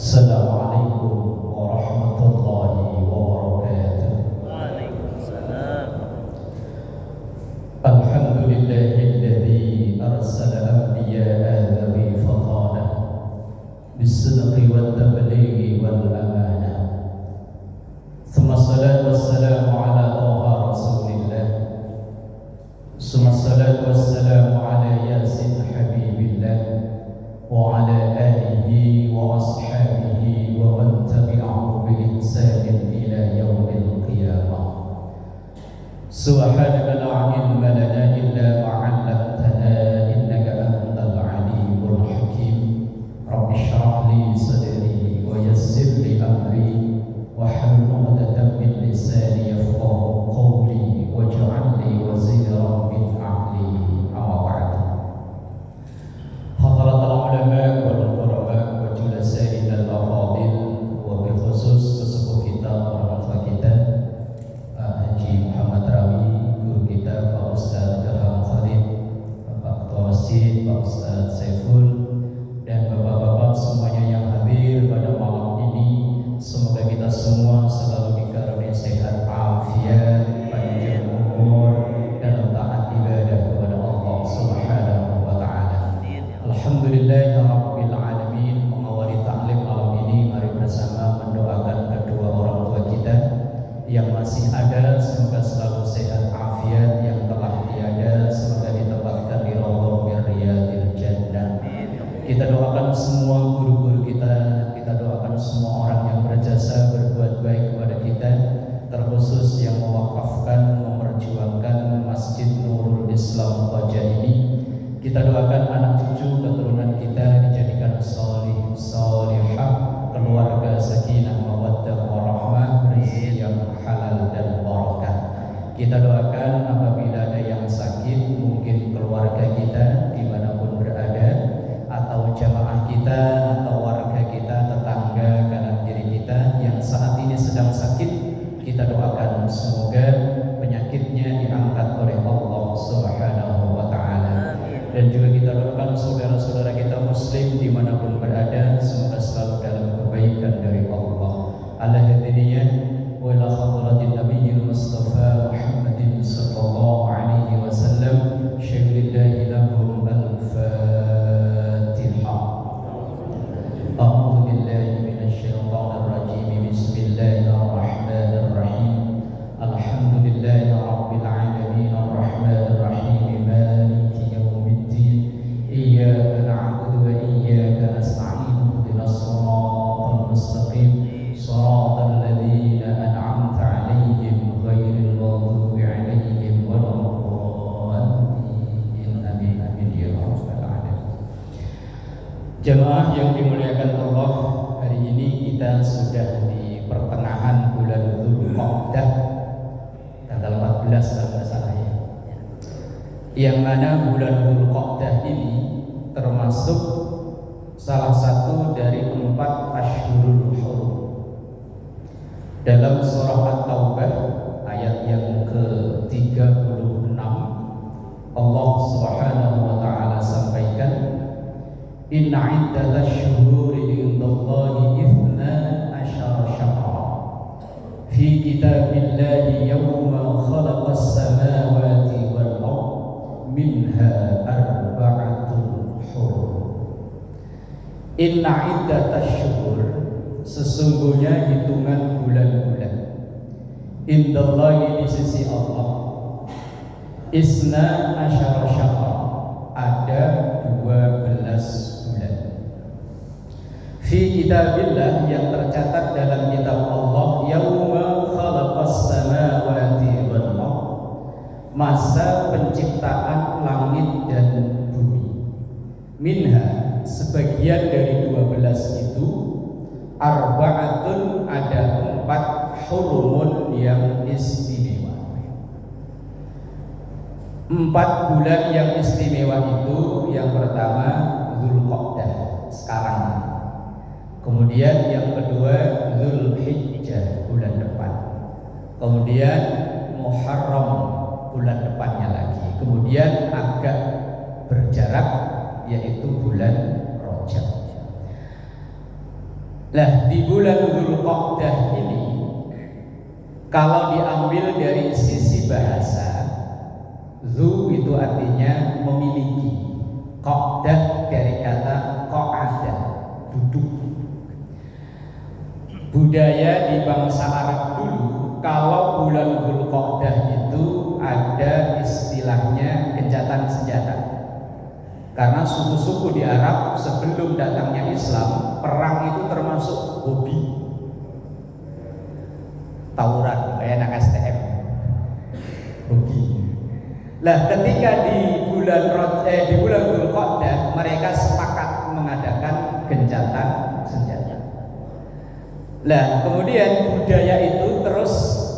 Assalamualaikum warahmatullahi wabarakatuh. Waalaikumsalam. Alhamdulillahilladzi arsala anbiya'a dhawi fatana bis-sidqi wat-tablighi wal-amanah. Tsumma salatu wassalamu ala taha rasulillah. Tsumma salatu wassalamu ala yasin habibillah wa ala alihi wa ashabihi wa man tabi'ahu bi ihsanin ila yaumil qiyamah. Subhanaka la ilma lana illa ma 'allamtana innaka antal alimul hakim. Rabbi shrah li sadri wa yassir li amri wahlul 'uqdatam min lisani yafqahu qawli waj'al li waziran min ahli. Amma ba'd. Hadratul ulama wal quraba wa julasa'il al-afadil, wa bi khusus sesepuh kita, orang tua kita Haji Muhammad Rawi, guru kita Pak Ustaz Ilham Khalid, Bapak Ketua Masjid Pak Ustaz Saiful, dan bapak-bapak semuanya yang hadir pada malam ini. Semoga kita semua selalu dikaruniai sehat, afiat, panjang umur, dalam taat ibadah kepada Allah Subhanahu wa taala. Alhamdulillahirabbil alamin. Mengawali taklim malam ini, mari bersama mendoakan kedua orang tua kita yang masih ada, semoga selalu sehat afiat, yang telah tiada semoga ditempatkan di raudhah min riyadil jannah. Kita doakan semua guru-guru kita doakan semua orang yang berjasa berbuat baik kepada kita, terkhusus yang mewakafkan, memperjuangkan Masjid Nurul Islam Toja ini. Kita doakan anak cucu keturunan kita dijadikan salih salihah, keluarga sakinah mawaddah warahmah, rezeki yang halal dan barakah. Kita doakan apabila ada yang sakit, mungkin keluarga kita dimanapun berada, atau jamaah kita, atau warga kita, tetangga kanan kiri kita yang saat ini sedang sakit, kita doakan semoga penyakitnya diangkat oleh Allah Subhanahu wa taala. Dan juga kita doakan saudara-saudara kita muslim dimanapun berada, semoga selalu dalam kebaikan dari Allah. Ala hadiniyah wa ila hadratin nabiyil mustafa Muhammadin sallallahu alaihi wasallam. Syukrillahi lahum al-fatihah. A'udzu billahi minasyaitonir rajim. Bismillahirrahmanirrahim. Alhamdulillahi rabbil alamin arrahmanir rahim maliki yaumiddin. Iyyaka na'budu wa iyyaka nasta'in. Ihdinas siratal mustaqim. Shiratal ladzina an'amta 'alaihim ghairil maghdubi 'alaihim waladdallin. Amin amin ya rabbal alamin. Jemaah yang dimuliakan Allah, hari ini kita sudah di pertengahan bulan Dzulqa'dah, tanggal 14 kalau nggak salah ya. Yang mana bulan Dzulqa'dah ini termasuk salah satu dari 4 Ashhurul Hurum. Dalam surah At-Taubah ayat yang ke-36, Allah Subhanahu wa taala sampaikan, inna iddatash syuhuri indallahi 12 syahra fi kitabillahi yawma khalaqas samawati wal ard minha arba'atul hurum. Inna iddatash syuhur, sesungguhnya hitungan bulan-bulan, indallahi, di sisi Allah, isna asyara syahra, ada 12 bulan. Fi kitabillah, yang tercatat dalam kitab Allah, yauma khalaqas samawati wal ard, masa penciptaan langit dan bumi. Minha, sebagian dari 12 itu, arba'atun, ada 4 hurumun yang istimewa. 4 bulan yang istimewa itu, yang pertama Dzulqa'dah, sekarang. Kemudian yang kedua Dzulhijjah, bulan depan. Kemudian Muharram, bulan depannya lagi. Kemudian agak berjarak, yaitu bulan Rajab. Lah di bulan Dzulqa'dah ini kalau diambil dari sisi bahasa, zu itu artinya memiliki, qa'dah dari kata qa'ada, duduk. Budaya di bangsa Arab dulu, kalau bulan Dzulqa'dah itu ada istilahnya gencatan senjata. Karena suku-suku di Arab sebelum datangnya Islam, perang itu termasuk hobi. Tawuran kayak anak STM. Hobi. Lah ketika di bulan Dzulqa'dah mereka sepakat mengadakan gencatan senjata. Lah kemudian budaya itu terus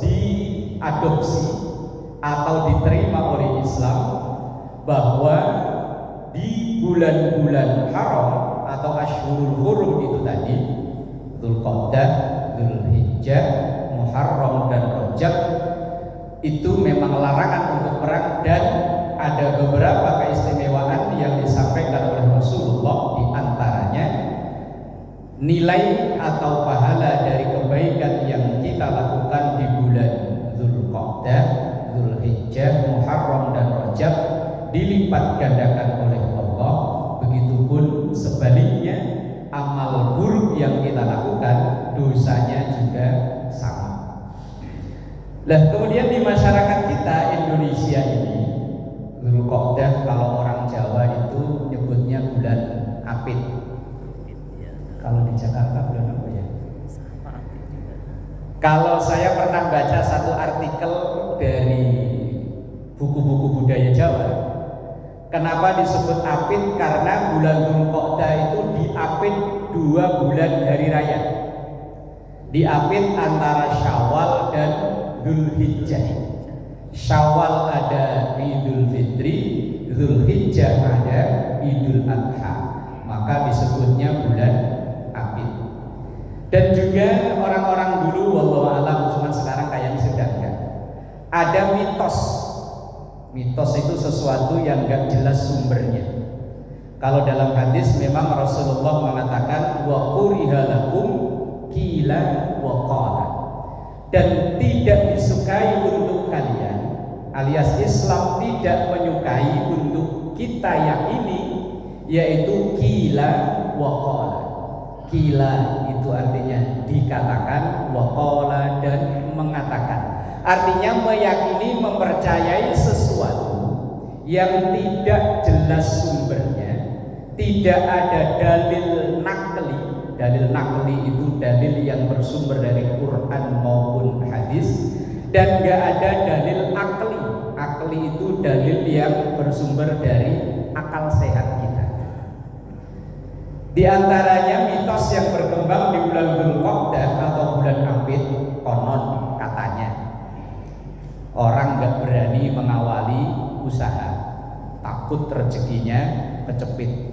diadopsi atau diterima oleh Islam bahwa di bulan-bulan haram atau Asyhurul Hurum itu tadi, Dzulqa'dah, Dzulhijjah, Muharram dan Rajab, itu memang larangan untuk perang dan ada beberapa keistimewaan yang disampaikan oleh Rasulullah, di antaranya nilai atau pahala dari kebaikan yang kita lakukan di bulan Dzulqa'dah, Dzulhijjah, Muharram dan Rajab dilipat gandakan oleh Allah. Begitupun sebaliknya, amal buruk yang kita lakukan dosanya juga sama. Lah kemudian di masyarakat kita Indonesia ini, Dzulqa'dah kalau orang Jawa itu nyebutnya bulan Apit. Kalau di Jakarta bulan apa ya? Kalau saya pernah baca satu artikel dari buku-buku budaya Jawa, kenapa disebut Apit? Karena bulan Dzulqa'dah itu diapit 2 bulan hari raya. Diapit antara Syawal dan Dzulhijjah. Syawal ada Idul Fitri, Dzulhijjah ada Idul Adha. Maka disebutnya bulan Apit. Dan juga orang-orang dulu, wallahu alam, cuman sekarang kayaknya sudah enggak, ada mitos. Mitos itu sesuatu yang enggak jelas sumbernya. Kalau dalam hadis memang Rasulullah mengatakan wa quriha lakum qila wa qala, dan tidak disukai untuk kalian, alias Islam tidak menyukai untuk kita yakini, yaitu qila wa qala. Qila itu artinya dikatakan, wa qala dan mengatakan. Artinya meyakini, mempercayai sesuatu yang tidak jelas sumbernya, tidak ada dalil nakli. Dalil nakli itu dalil yang bersumber dari Quran maupun hadis, dan gak ada dalil akli. Akli itu dalil yang bersumber dari akal sehat kita. Di antaranya mitos yang berkembang di bulan Dzulqa'dah atau bulan Apit, konon katanya orang gak berani mengawali usaha, takut rezekinya kecepit.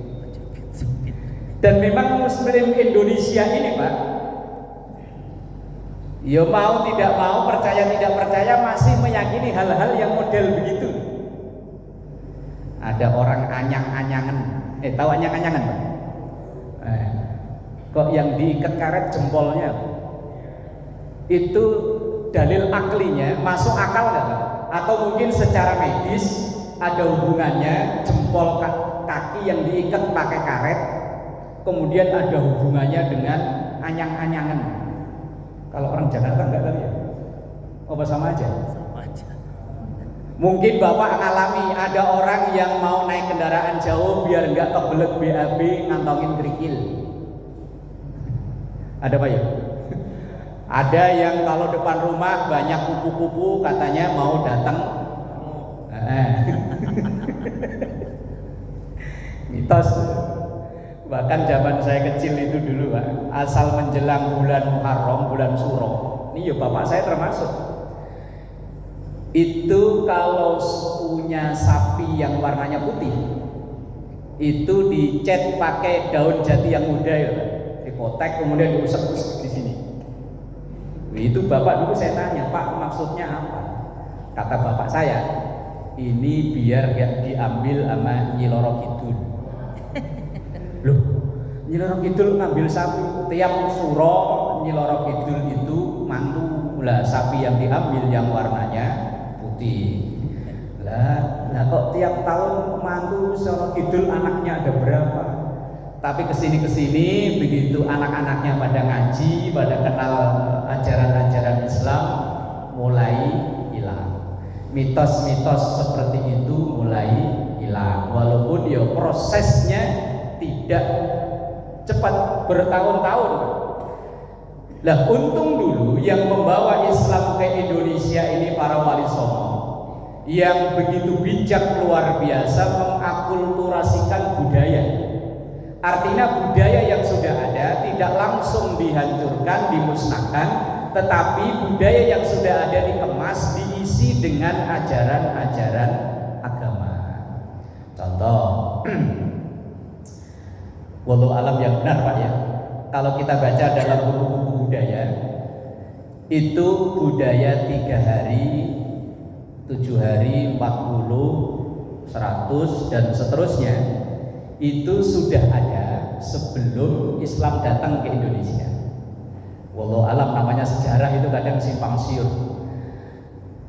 Dan memang Muslim Indonesia ini Pak, ya mau tidak mau, percaya tidak percaya, masih meyakini hal-hal yang model begitu. Ada orang anyang-anyangan, tahu anyang-anyangan Pak? Kok yang diikat karet jempolnya itu dalil aklinya masuk akal nggak? Atau mungkin secara medis ada hubungannya jempol kaki yang diikat pakai karet, kemudian ada hubungannya dengan anyang-anyangan. Kalau orang Jakarta enggak tahu ya? Oh, sama aja? Sama aja. Mungkin Bapak ngalami ada orang yang mau naik kendaraan jauh biar enggak kebelet BAB ngantongin kerikil. Ada Pak ya? Ada yang kalau depan rumah banyak kupu-kupu, katanya mau datang. Mitos. Bahkan zaman saya kecil itu dulu Pak, asal menjelang bulan Muharram, bulan Suro, ini ya bapak saya termasuk, itu kalau punya sapi yang warnanya putih, itu dicat pakai daun jati yang muda ya, dipotek kemudian diusek-usek di sini. Itu bapak dulu saya tanya, Pak maksudnya apa? Kata bapak saya, ini biar gak diambil sama Nyi Loro Kidul. Loh, Nyiloro Kidul ngambil sapi, tiap suro Nyiloro Kidul itu mantu lah, sapi yang diambil yang warnanya putih. Lah kok tiap tahun mantu Nyiloro Kidul anaknya ada berapa? Tapi kesini begitu anak-anaknya pada ngaji, pada kenal ajaran-ajaran Islam, mulai hilang. Mitos-mitos seperti itu mulai hilang. Walaupun ya prosesnya tidak cepat, bertahun-tahun. Lah untung dulu yang membawa Islam ke Indonesia ini para wali songo yang begitu bijak luar biasa mengakulturasikan budaya. Artinya budaya yang sudah ada tidak langsung dihancurkan, dimusnahkan, tetapi budaya yang sudah ada dikemas, diisi dengan ajaran-ajaran agama. Contoh, wallahu alam yang benar Pak ya. Kalau kita baca dalam buku-buku budaya, itu budaya 3 hari, 7 hari, 40, 100 dan seterusnya itu sudah ada sebelum Islam datang ke Indonesia. Wallahu alam, namanya sejarah itu kadang simpang siur.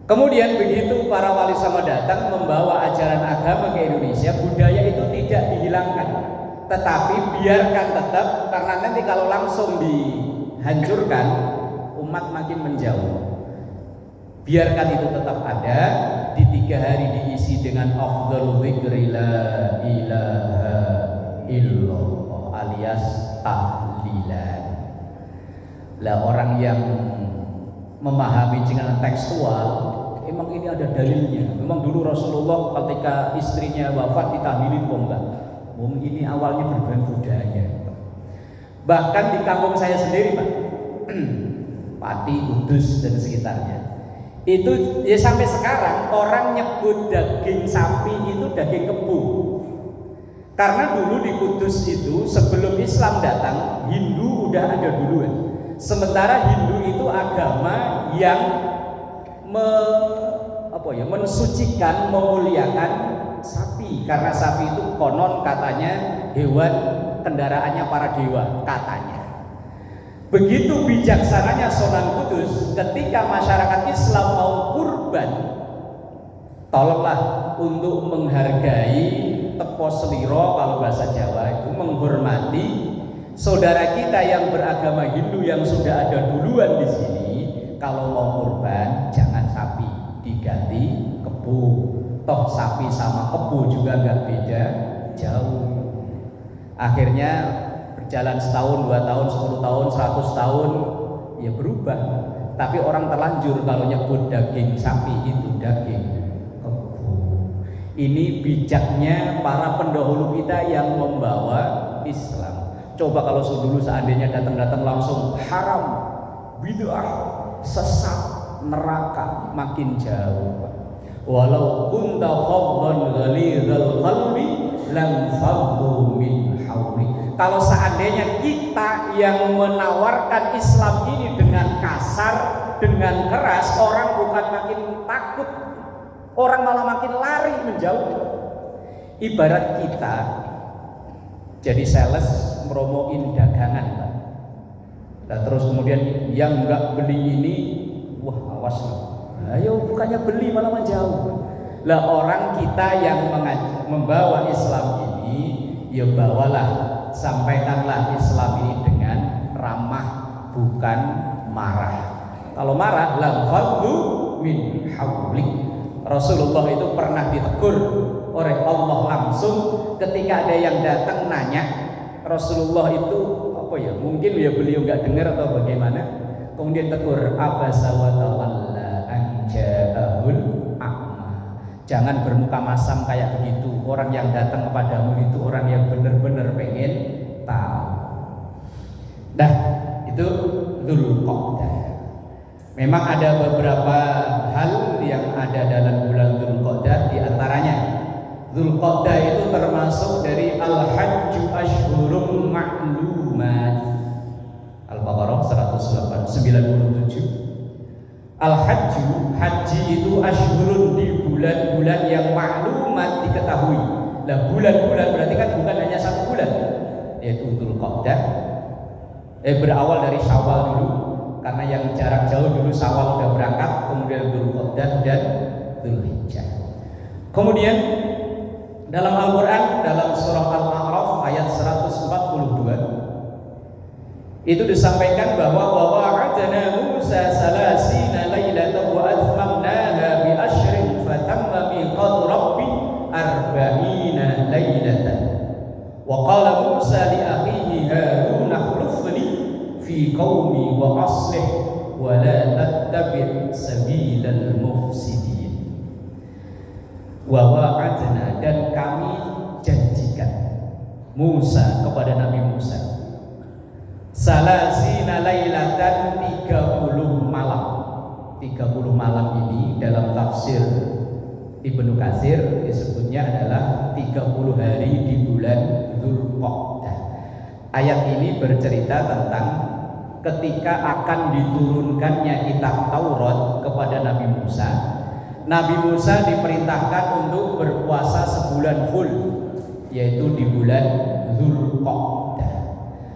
Kemudian begitu para wali songo datang membawa ajaran agama ke Indonesia, budaya itu tidak dihilangkan, tetapi biarkan tetap, karena nanti kalau langsung dihancurkan umat makin menjauh. Biarkan itu tetap ada, di 3 hari diisi dengan afdhalul dzikri la ilaha illallah alias tahlilan. Lah orang yang memahami dengan tekstual, emang ini ada dalilnya. Memang dulu Rasulullah ketika istrinya wafat ditahlilin kok enggak? Ini awalnya berbahan budaya. Bahkan di kampung saya sendiri Pak, Pati, Kudus dan sekitarnya, itu ya sampai sekarang orang nyebut daging sapi itu daging kebo. Karena dulu di Kudus itu sebelum Islam datang, Hindu udah ada duluan. Sementara Hindu itu agama yang mensucikan, memuliakan sapi, karena sapi itu konon katanya hewan kendaraannya para dewa katanya. Begitu bijaksananya Sunan Kudus ketika masyarakat Islam mau kurban, tolonglah untuk menghargai tepo seliro, kalau bahasa Jawa itu menghormati saudara kita yang beragama Hindu yang sudah ada duluan di sini. Kalau mau kurban jangan sapi, diganti kebo. Toh sapi sama kebo juga nggak beda jauh. Akhirnya berjalan setahun, 2 tahun, 10 tahun, 100 tahun, ya berubah. Tapi orang terlanjur kalau nyebut daging sapi itu daging kebo. Ini bijaknya para pendahulu kita yang membawa Islam. Coba kalau dulu seandainya datang-datang langsung haram, bid'ah, sesat, neraka, makin jauh. Walau kunta fadlan ghalidhal qalbi lam faddu min hawli. Kalau seandainya kita yang menawarkan Islam ini dengan kasar, dengan keras, orang bukan makin takut, orang malah makin lari menjauh. Ibarat kita jadi sales meromoin dagangan, Pak. Dan terus kemudian yang enggak beli ini, wah awas loh. Ayo bukannya beli malah menjauh. Lah orang kita yang membawa Islam ini, ya bawalah, sampaikanlah Islam ini dengan ramah, bukan marah. Kalau marah, lam fadlu min hawlik. Rasulullah itu pernah ditegur oleh Allah langsung ketika ada yang datang nanya. Rasulullah itu mungkin ya beliau nggak dengar atau bagaimana, kemudian tegur, abasa wa tawalla an ja'ahul a'ma. Jangan bermuka masam kayak begitu. Orang yang datang kepadamu itu orang yang benar-benar pengen tahu. Nah, itu Dzulqa'dah. Memang ada beberapa hal yang ada dalam bulan Dzulqa'dah, di antaranya Dzulqa'dah itu termasuk dari Al-Hajju Ashhurum Ma'lumat. Al-Baqarah 197. Al-Hajju, haji itu ashhurun, di bulan-bulan yang maklumat diketahui. Nah bulan-bulan berarti kan bukan hanya 1 bulan, yaitu Dzulqa'dah. Berawal dari Syawal dulu, karena yang jarak jauh dulu Syawal udah berangkat, kemudian Dzulqa'dah dan Dzulhijjah. Kemudian dalam Al-Quran, dalam surah Al-A'raf ayat 142 itu disampaikan bahwa wa'adna Musa salasina lailatan wa atmamnaha bi asyrin fatamma miqatu rabbi arba'ina lailatan wa qala Musa li akhihi Harun akhlifni fi qaumi wa aslih wa la tattabi' sabilal mufsidin. Wa wa'adna, dan kami janjikan Musa, kepada Nabi Musa, salasina lailatan, 30 malam. 30 malam ini dalam tafsir Ibnu Katsir disebutnya adalah 30 hari di bulan Dzulqa'dah. Ayat ini bercerita tentang ketika akan diturunkannya kitab Taurat kepada Nabi Musa. Nabi Musa diperintahkan untuk berpuasa sebulan full, yaitu di bulan Dzulqa'dah.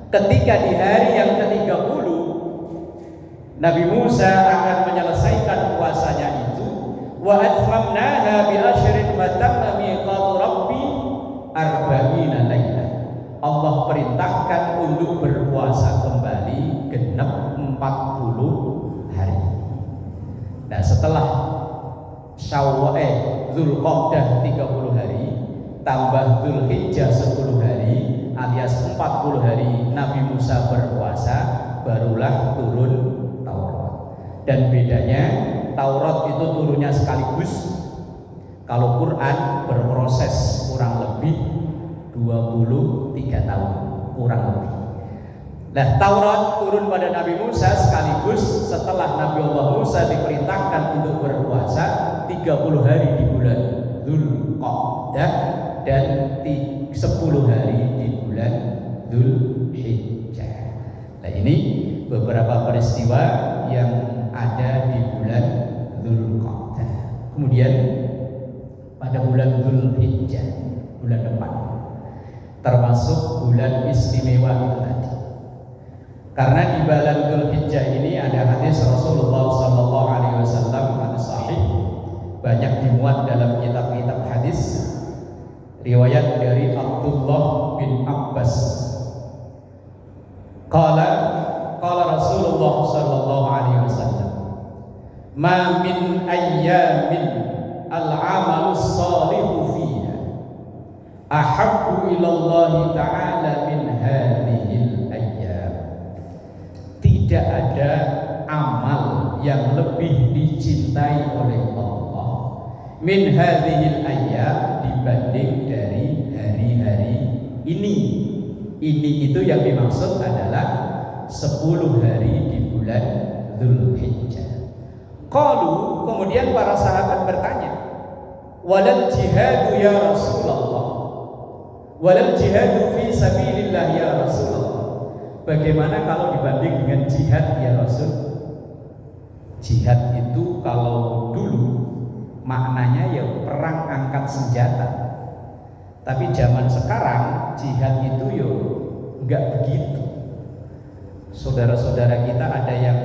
Ketika di hari yang ke-30 Nabi Musa akan menyelesaikan puasanya itu, wa atmamnaha bi asyrin fatamma miqatu rabbi arba'ina lailah. Allah perintahkan untuk berpuasa kembali genap 40 hari. Nah, setelah Syawal Dzulqa'dah 30 hari tambah Dzulhijjah 10 hari alias 40 hari Nabi Musa berpuasa, barulah turun Taurat. Dan bedanya Taurat itu turunnya sekaligus, kalau Quran berproses kurang lebih 23 tahun kurang lebih. Nah, Taurat turun pada Nabi Musa sekaligus setelah Nabi Allah Musa diperintahkan untuk berpuasa 30 hari di bulan Dzulqa'dah dan 10 hari di bulan Dzulhijjah. Nah, ini beberapa peristiwa yang ada di bulan Dzulqa'dah. Kemudian pada bulan Dzulhijjah, bulan depan, termasuk bulan istimewa itu tadi. Karena di bulan Dzulhijjah ini ada hadis Rasulullah SAW, hadis sahih, banyak dimuat dalam kitab-kitab hadis. Riwayat dari Abdullah bin Abbas. Qala Rasulullah sallallahu alaihi wasallam, "Ma min ayyamin al-amalus salihu fiha ahabbu ila Allah ta'ala min hadhil ayyam." Tidak ada amal yang lebih dicintai oleh Allah min hadhil ayyam, dibanding dari hari-hari ini. Ini itu yang dimaksud adalah 10 hari di bulan Dzulhijjah. Qalu, kemudian para sahabat bertanya, walal jihadu ya Rasulullah, walal jihadu fi sabilillah ya Rasulullah. Bagaimana kalau dibanding dengan jihad ya Rasul? Jihad itu kalau dulu maknanya ya perang angkat senjata. Tapi zaman sekarang jihad itu ya enggak begitu. Saudara-saudara kita ada yang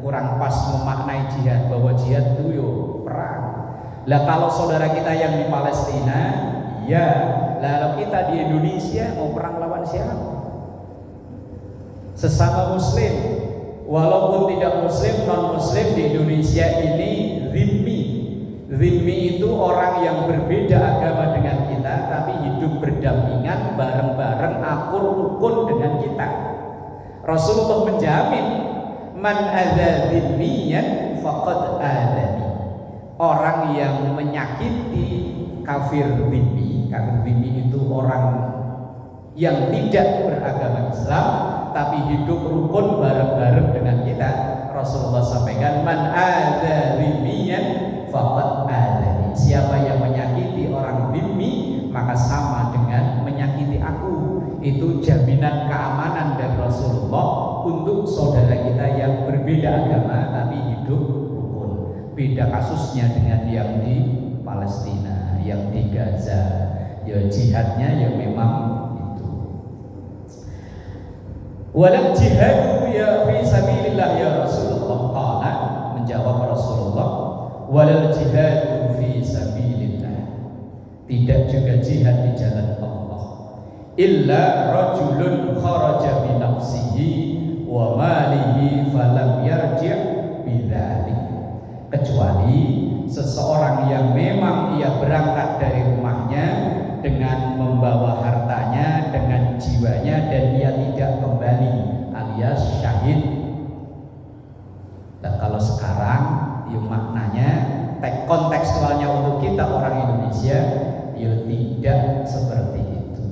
kurang pas memaknai jihad, bahwa jihad itu ya perang. Lah kalau saudara kita yang di Palestina, ya, lalu kita di Indonesia mau perang lawan siapa? Sesama muslim, walaupun tidak muslim, non muslim di Indonesia ini zimmi. Zimmi itu orang yang berbeda agama dengan kita, tapi hidup berdampingan, bareng-bareng, akur rukun dengan kita. Rasulullah menjamin, man adza zimmiyan faqad adani. Orang yang menyakiti kafir zimmi, kafir zimmi itu orang yang tidak beragama Islam tapi hidup rukun bareng-bareng dengan kita. Rasulullah sampaikan, man adza zimmiyan faqad adani. Siapa yang menyakiti orang zimmi maka sama dengan menyakiti aku. Itu jaminan keamanan dari Rasulullah untuk saudara kita yang berbeda agama tapi hidup rukun. Beda kasusnya dengan yang di Palestina, yang di Gaza. Ya jihadnya ya memang itu. Walal jihadu ya fi sabilillah ya Rasulullah. Qala, menjawab Rasulullah, walal jihadu fi sabilillah, tidak juga jihad di jalan Allah, illa rajulun kharaja bi nafsihi wa malihi falam yarji' bidzalik, kecuali seseorang yang memang ia berangkat dari rumahnya dengan membawa hartanya, dengan jiwanya, dan ia tidak kembali, alias syahid. Dan kalau sekarang ya maknanya kontekstualnya untuk kita orang Indonesia ya tidak seperti itu.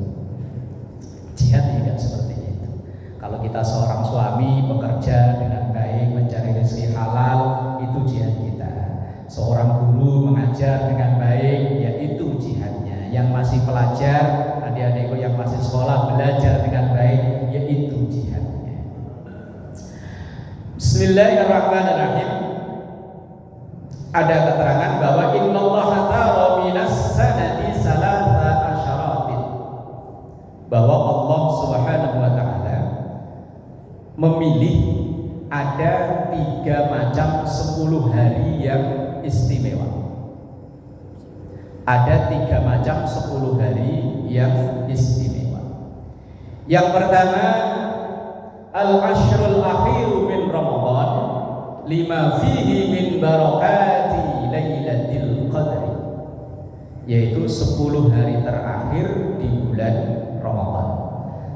Jihad tidak seperti itu. Kalau kita seorang suami bekerja dengan baik, mencari rezeki halal, itu jihad kita. Seorang guru mengajar dengan baik, ya itu jihadnya. Yang masih pelajar, adik-adikku yang masih sekolah belajar dengan baik, ya itu jihadnya. Bismillahirrahmanirrahim. Ada keterangan bahwa innallaha ta'ala minas sanati salasa asyaratin, bahwa Allah Subhanahu wa ta'ala memilih ada 3 macam 10 hari yang istimewa. Ada 3 macam 10 hari yang istimewa. Yang pertama, al-ashrul akhiru min Ramadan lima fihi min barakati lailatul qadri, yaitu 10 hari terakhir di bulan Ramadan.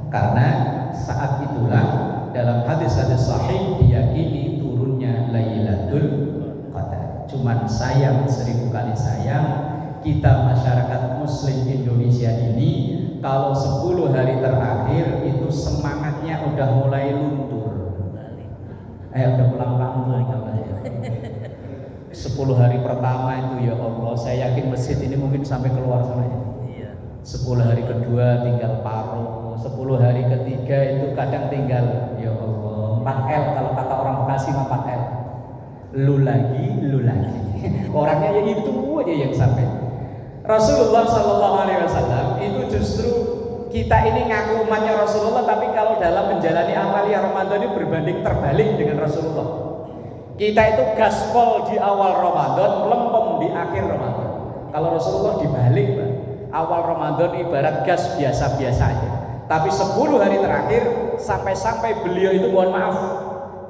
Karena saat itulah dalam hadis-hadis sahih diyakini turunnya Lailatul Qadar. Cuman sayang, 1000 kali sayang, kita masyarakat muslim Indonesia ini kalau 10 hari terakhir itu semangatnya udah mulai luntur. Udah pulang-pulang 10 hari pertama itu ya Allah, saya yakin masjid ini mungkin sampai keluar sana ya. 10 hari kedua tinggal paruh, 10 hari ketiga itu kadang tinggal ya Allah 4L, kalau kata orang Bekasi 4L, lu lagi orangnya ya itu aja yang sampai. Rasulullah SAW itu justru, kita ini ngaku umatnya Rasulullah, tapi kalau dalam menjalani amalia Ramadan ini berbanding terbalik dengan Rasulullah. Kita itu gaspol di awal Ramadan, melempem di akhir Ramadan. Kalau Rasulullah dibalik, Pak. Awal Ramadan ibarat gas biasa-biasa aja, tapi 10 hari terakhir sampai-sampai beliau itu mohon maaf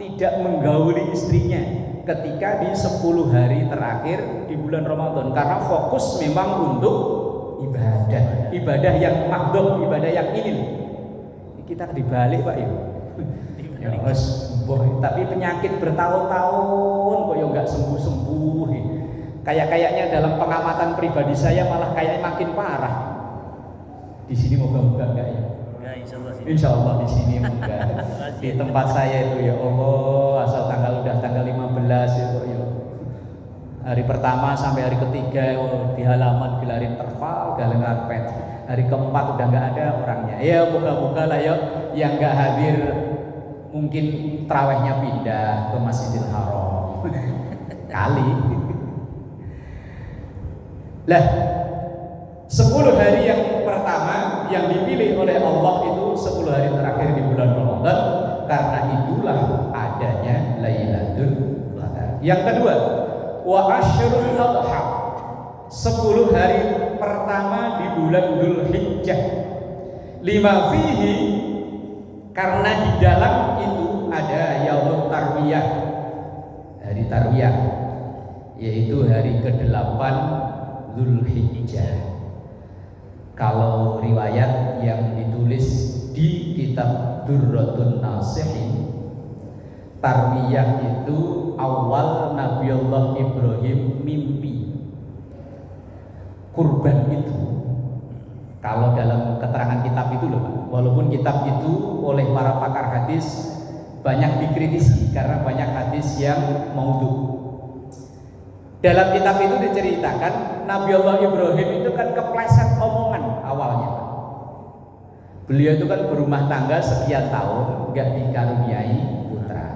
tidak menggauli istrinya ketika di 10 hari terakhir di bulan Ramadan, karena fokus memang untuk ibadah yang mahdoh, ibadah yang inil. Kita dibalik Pak ya. Ya mas, tapi penyakit bertahun-tahun kok ya nggak sembuh-sembuh. Kayaknya dalam pengamatan pribadi saya malah kayak makin parah. Di sini moga-moga enggak ya? Insya Allah di sini enggak. Di tempat saya itu ya Allah, asal udah tanggal 15 ya. Hari pertama sampai hari ketiga di halaman gelarin terpal, galang karpet. Hari keempat udah nggak ada orangnya. Ya moga-moga lah ya yang nggak hadir mungkin terawihnya pindah ke Masjidil Haram kali. Lah 10 hari yang pertama yang dipilih oleh Allah itu 10 hari terakhir di bulan Ramadan, karena itulah adanya Lailatul Qadar. Yang kedua, wa asyrul adha, 10 hari pertama di bulan Dzulhijjah, lima fihi, karena di dalam itu ada yaumut tarwiyah, hari tarwiyah, yaitu hari ke-8 Dzulhijjah. Kalau riwayat yang ditulis di kitab Durratun Nasihin, tarwiyah itu awal Nabiullah Ibrahim mimpi kurban itu. Kalau dalam keterangan kitab itu loh Pak, walaupun kitab itu oleh para pakar hadis banyak dikritisi karena banyak hadis yang maudhu. Dalam kitab itu diceritakan Nabiullah Ibrahim itu kan kepleset omongan awalnya. Beliau itu kan berumah tangga sekian tahun nggak dikaruniai putra,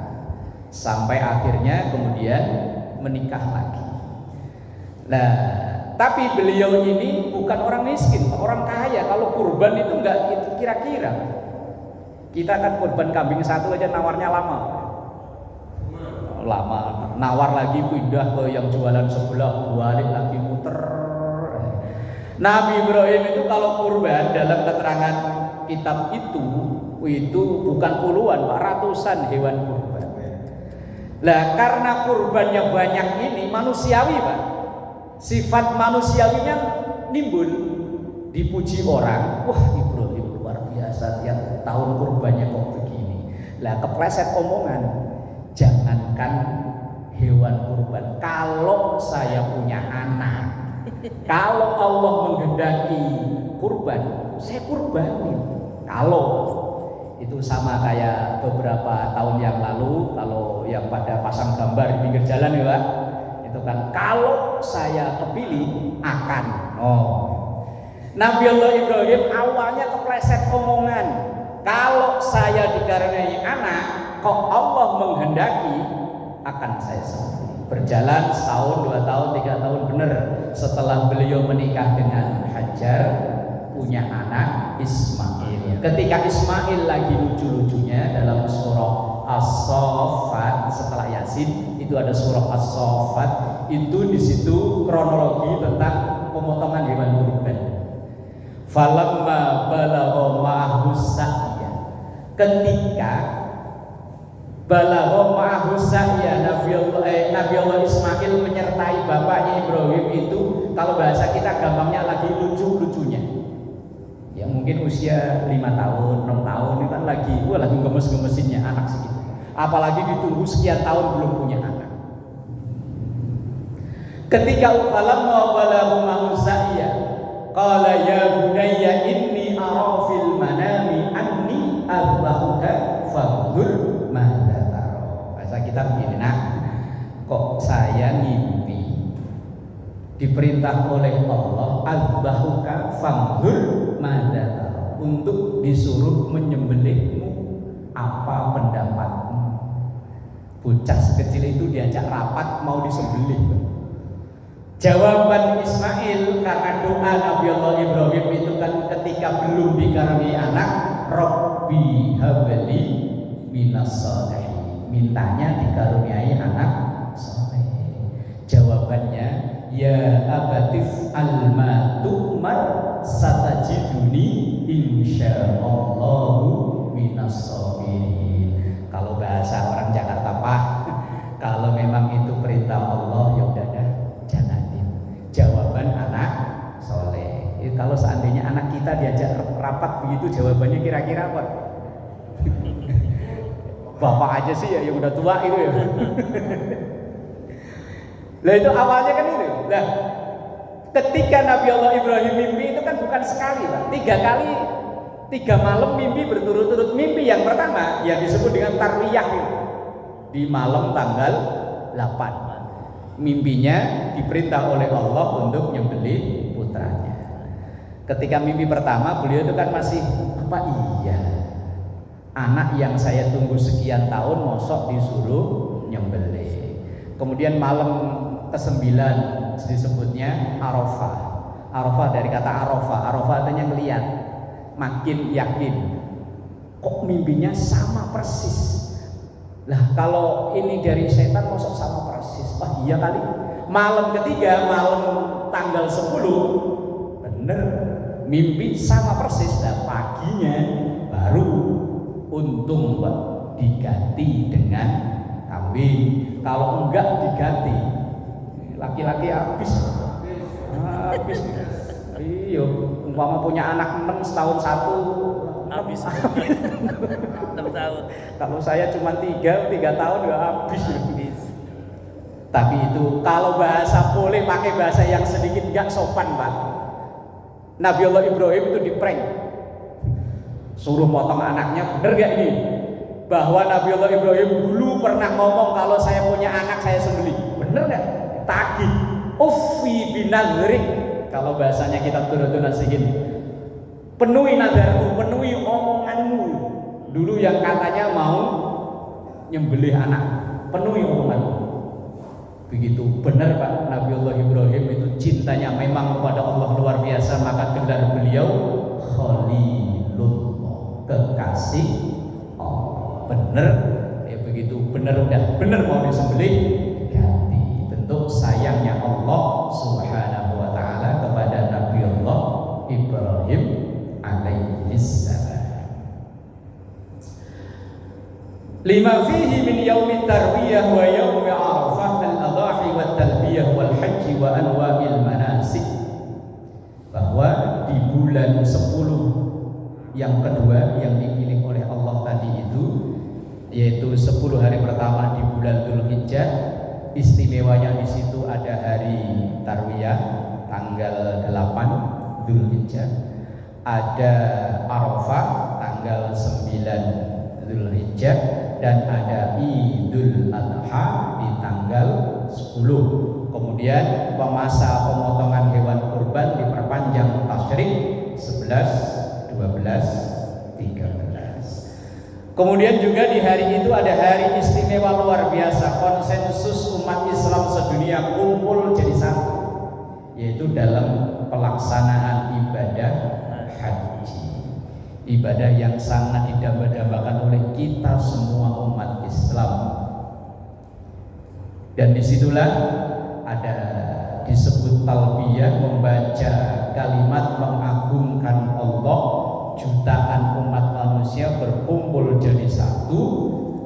sampai akhirnya kemudian menikah lagi. Nah, tapi beliau ini bukan orang miskin, orang kaya. Kalau kurban itu nggak kira-kira Kita kan kurban kambing satu aja nawarnya lama. Lama, nawar lagi pindah ke yang jualan sebelah, balik lagi muter. Nabi Ibrahim itu kalau kurban dalam keterangan kitab itu bukan puluhan, Pak, ratusan hewan kurban. Lah karena kurbannya banyak ini manusiawi, Pak. Sifat manusiawinya nimbul, dipuji orang. Wah, Ibrahim luar biasa, tiap tahun kurbannya kok begini. Lah kepleset omongan, jangankan hewan kurban, kalau saya punya anak, kalau Allah menghendaki kurban, saya kurbanin. Kalau itu sama kayak beberapa tahun yang lalu, kalau yang pada pasang gambar di pinggir jalan ya Pak, itu kan kalau saya kepilih akan. Nabi Allah Ibrahim awalnya kepleset omongan, kalau saya dikaruniai anak, kok Allah menghendaki akan saya sembelih. Berjalan setahun, 2 tahun, 3 tahun benar setelah beliau menikah dengan Hajar, punya anak Ismail. Ketika Ismail lagi lucu-lucunya dalam surah As-Saffat, setelah Yasin itu ada surah As-Saffat, itu di situ kronologi tentang pemotongan hewan kurban. Falamma balagha ma'ahu sa'ya, ketika balagha ma'ahu sa'ya, Nabi Allah Ismail menyertai bapaknya Ibrahim itu, kalau bahasa kita gampangnya lagi lucu-lucunya. Ya mungkin usia 5 tahun, 6 tahun ini kan lagi gemes-gemesinnya anak segitu. Apalagi ditunggu sekian tahun belum punya anak. Ketika falamma balagha ma'ahu sa'ya, qala ya bunayya inni ara fil manami anni azbahuka fanzur madza tara. Bahasa kita begini, nak, kok saya ngimpi diperintah oleh Allah azbahuka fanzur madza tara, untuk disuruh menyembelihmu, apa pendapatmu? Bocah sekecil itu diajak rapat mau disembelih. Jawaban Ismail karena doa Nabi Allah Ibrahim itu kan ketika belum dikaruniai anak, Rabbi habli minas sholihin, mintanya dikaruniai anak saleh. Jawabannya, ya abatif alma tu'mar satajiduni insyaallahu minas sholihin. Kalau bahasa orang Jakarta, Pak, kalau memang itu perintah Allah, ya udah dah, jawaban anak soleh. Kalau seandainya anak kita diajak rapat begitu, jawabannya kira-kira apa? Bapak aja sih ya yang udah tua itu ya. Lah itu awalnya kan itu. Nah, ketika Nabi Allah Ibrahim mimpi itu kan bukan sekali, Pak. 3 kali, 3 malam mimpi berturut-turut. Mimpi yang pertama yang disebut dengan tarwiyah itu, di malam tanggal 8. Mimpinya diperintah oleh Allah untuk nyembelih putranya. Ketika mimpi pertama beliau itu kan masih apa, iya, anak yang saya tunggu sekian tahun mosok disuruh nyembelih. Kemudian malam ke-9 disebutnya Arafah. Arafah dari kata Arafah. Arafah artinya ngeliat, makin yakin. Kok mimpinya sama persis? Lah kalau ini dari setan mosok sama persis. Wah iya kali. Malam ketiga, malam tanggal 10, bener mimpi sama persis. Nah paginya baru untung, Pak, diganti dengan kambing. Kalau enggak diganti, laki-laki habis. Iya, umpama punya anak 6 setahun 1 habis 6 tahun. Kalau saya cuma 3 tahun udah habis. Tapi itu kalau bahasa boleh pakai bahasa yang sedikit gak sopan, Pak. Nabi Allah Ibrahim itu diprank, suruh motong anaknya. Bener gak ini? Bahwa Nabi Allah Ibrahim dulu pernah ngomong kalau saya punya anak saya sembelih. Bener gak? Tagih. Uffi binadrik. Kalau bahasanya kita turun nasihin, penuhi nadarmu, penuhi omonganmu. Dulu yang katanya mau nyembelih anak, penuhi omonganmu. Begitu benar, Pak. Nabi Allah Ibrahim itu cintanya memang kepada Allah luar biasa, maka gelar beliau Khalilullah, kekasih Allah. Bener, ya begitu bener udah bener mau disembelih ganti. Bentuk sayangnya Allah Subhanahu wa taala kepada Nabi Allah Ibrahim alaihissalam. Lima fihi min yaumit tarwiyah wa yaumi arafah al-adhahi wa talbiyah wal haji wa anwa'il manasik. Bahwa di bulan 10 yang kedua yang dipilih oleh Allah tadi itu, yaitu 10 hari pertama di bulan Dzulhijjah, istimewanya di situ ada hari tarwiyah tanggal 8 Dzulhijjah, ada Arafah tanggal 9 Dzulhijjah, dan ada Idul Adha di tanggal 10. Kemudian masa pemotongan hewan kurban diperpanjang tasyrik 11, 12, 13. Kemudian juga di hari itu ada hari istimewa luar biasa, konsensus umat Islam sedunia kumpul jadi satu, yaitu dalam pelaksanaan ibadah haji. Ibadah yang sangat didamba-dambakan oleh kita semua umat Islam. Dan disitulah ada disebut talbiyah, membaca kalimat mengagungkan Allah. Jutaan umat manusia berkumpul jadi satu,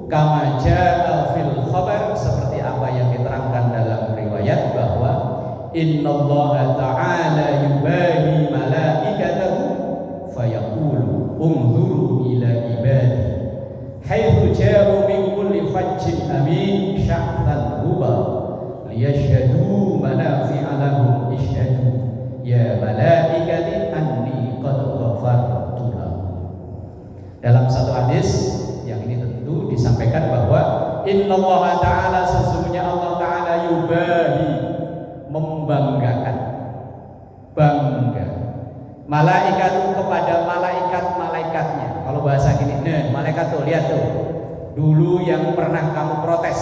kama jaa fil khabar, seperti apa yang diterangkan dalam riwayat bahwa innallaha ta'ala yubahi malaikatahu fayaqulu unzuru ila ibadi haitsu ja'u min kulli fajjin amin sya'tan hubar liyashhadu manafi'a lahum ishhadu ya malaikati anni qad ghafartu lahum. Dalam satu hadis yang ini tentu disampaikan bahwa innallaha ta'ala, sesungguhnya Allah ta'ala yubahi, membanggakan, bangga malaikat kepada malaikat-malaikatnya. Kalau bahasa gini, nah malaikat tuh lihat tuh, dulu yang pernah kamu protes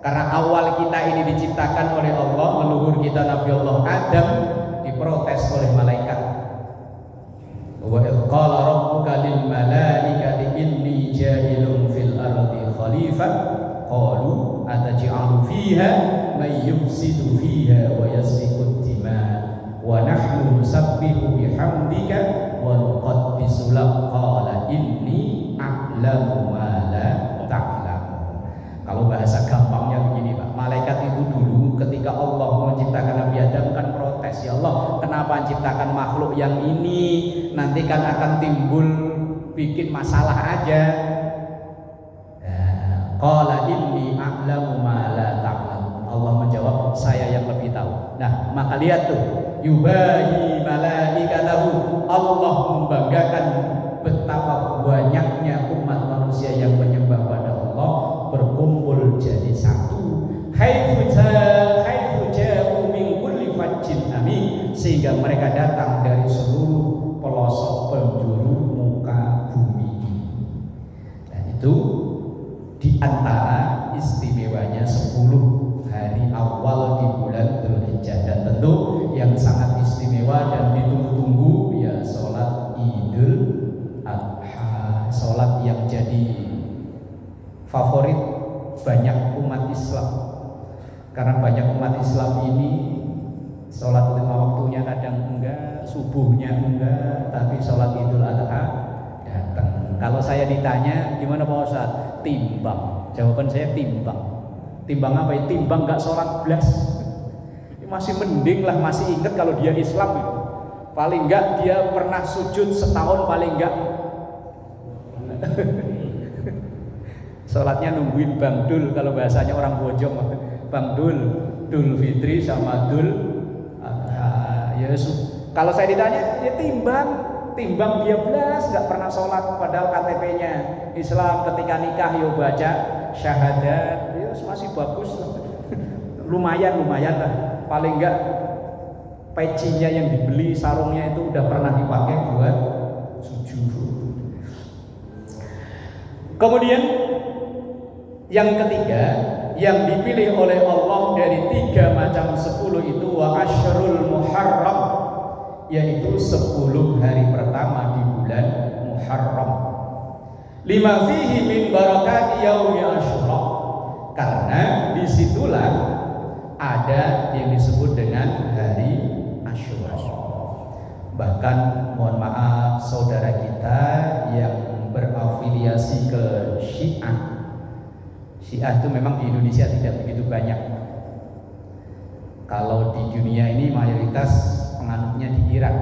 karena awal kita ini diciptakan oleh Allah, leluhur kita Nabi Allah Adam diprotes oleh malaikat. Wa qala rabbuka lil malaikati inni ja'ilun fil ardi khalifah qalu ataj'alu fiha may yufsidu fiha wa yasfiku dima wa nahnu nusabbihu bihamdika wa nuqaddisu lak qala inni a'lamu ma la ta'lamun. Kalau bahasa gampangnya begini Pak, malaikat itu dulu ketika Allah menciptakan Nabi Adam kan protes, ya Allah kenapa menciptakan makhluk yang ini, nanti kan akan timbul bikin masalah aja. Qala inni a'lamu ma la ta'lamun. Allah menjawab, saya yang lebih tahu. Nah maka lihat tuh, yubahi malaikatahu, Allah membanggakan betapa banyaknya umat manusia yang menyembah pada Allah berkumpul jadi satu. Haitsu ja'u min kulli fajjin amin, sehingga mereka datang dari seluruh pelosok penjuru muka bumi. Dan itu di antara istimewanya 10 hari awal di bulan Dzulhijjah. Dan tentu yang sangat istimewa dan ditunggu-tunggu ya sholat Idul Adha, sholat yang jadi favorit banyak umat Islam. Karena banyak umat Islam ini sholat 5 waktunya kadang enggak, subuhnya enggak, tapi sholat Idul Adha datang. Kalau saya ditanya gimana Pak Ustaz? Timbang. Jawaban saya timbang. Timbang apa ya? Timbang enggak sholat belas. Masih mending lah, masih ingat kalau dia Islam itu. Paling enggak dia pernah sujud setahun paling enggak. Sholatnya nungguin Bang Dul, kalau bahasanya orang Bojong, Bang Dul, Dul Fitri sama Dul ya kalau saya ditanya ya timbang dia belas nggak pernah sholat padahal KTP-nya Islam, ketika nikah yo baca syahadat ya masih bagus lumayan lah, paling enggak pecinya yang dibeli, sarungnya itu udah pernah dipakai buat sujud. Kemudian yang ketiga yang dipilih oleh Allah dari 3 macam 10 itu wa asyrul Muharram, yaitu 10 hari pertama di bulan Muharram. Lima fihi min barakati yaumi Asyura. Karena disitulah ada yang disebut dengan hari Asyura. Bahkan mohon maaf saudara kita yang berafiliasi ke Syiah. Syiah itu memang di Indonesia tidak begitu banyak. Kalau di dunia ini mayoritas penganutnya di Irak.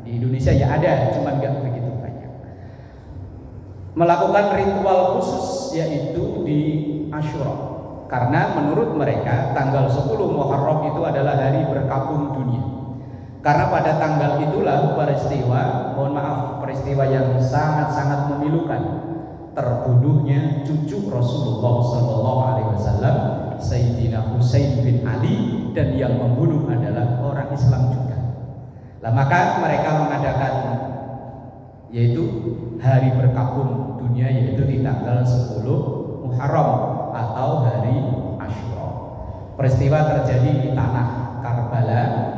Di Indonesia ya ada, cuman nggak begitu banyak. Melakukan ritual khusus yaitu di Asyura. Karena menurut mereka tanggal 10 Muharram itu adalah hari berkabung dunia. Karena pada tanggal itulah peristiwa, mohon maaf, peristiwa yang sangat-sangat memilukan, terbunuhnya cucu Rasulullah SAW, Sayyidina Husain bin Ali, dan yang membunuh adalah orang Islam juga. Nah, maka mereka mengadakan yaitu hari berkabung dunia, yaitu di tanggal 10 Muharram atau hari Asyura. Peristiwa terjadi di tanah Karbala.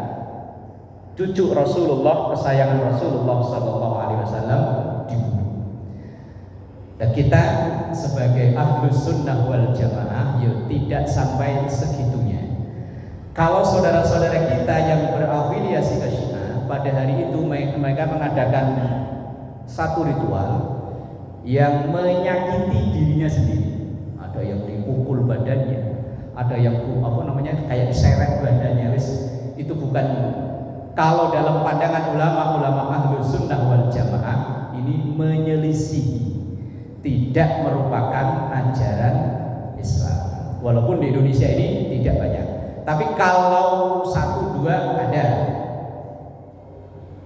Cucu Rasulullah, kesayangan Rasulullah SAW dibunuh. Dan kita sebagai ahlus sunnah wal jamaah ya tidak sampai segitunya. Kalau saudara-saudara kita yang berafiliasi ke Syiah, pada hari itu mereka mengadakan satu ritual yang menyakiti dirinya sendiri. Ada yang dipukul badannya, ada yang kayak diseret badannya. Itu bukan, kalau dalam pandangan ulama ahlus sunnah wal jamaah ini menyelisih, tidak merupakan ajaran Islam. Walaupun di Indonesia ini tidak banyak, tapi kalau satu dua ada.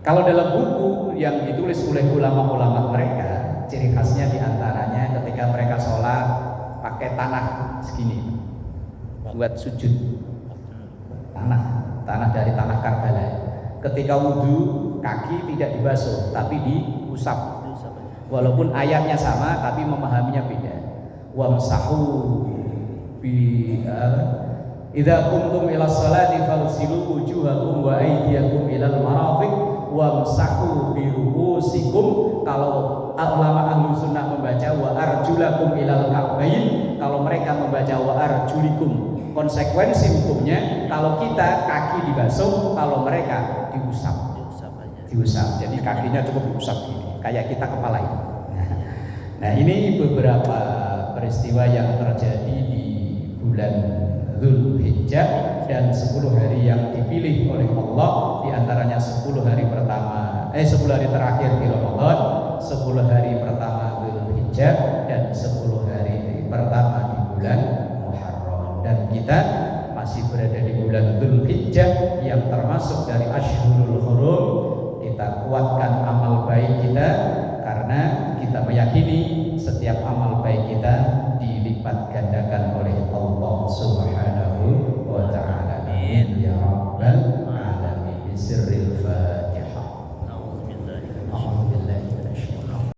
Kalau dalam buku yang ditulis oleh ulama-ulama mereka, ciri khasnya diantaranya ketika mereka sholat pakai tanah segini buat sujud, tanah dari tanah Karbala. Ketika wudhu kaki tidak dibasuh tapi diusap. Walaupun ayatnya sama tapi memahaminya beda. Wamsahu bi idza kuntum ila sholati fagsilu wujuhakum wa aydiyakum ilal marafiq wamsahu bi ru'usikum. Kalau ulama ahlu sunnah membaca wa arjulakum ilal ka'bain, kalau mereka membaca wa arjulikum, konsekuensi hukumnya kalau kita kaki dibasuh, kalau mereka diusap. Jadi kakinya cukup diusap gini, kayak kita kepala ini. Nah, ini beberapa peristiwa yang terjadi di bulan Dzulhijjah dan 10 hari yang dipilih oleh Allah, diantaranya 10 hari terakhir di Ramadan, 10 hari pertama Dzulhijjah, dan 10 hari pertama di bulan Muharram. Dan kita masih berada di bulan Dzulhijjah yang termasuk dari Ashhurul Hurum. Kita kuatkan amal baik kita, karena kita meyakini setiap amal baik kita dilipat gandakan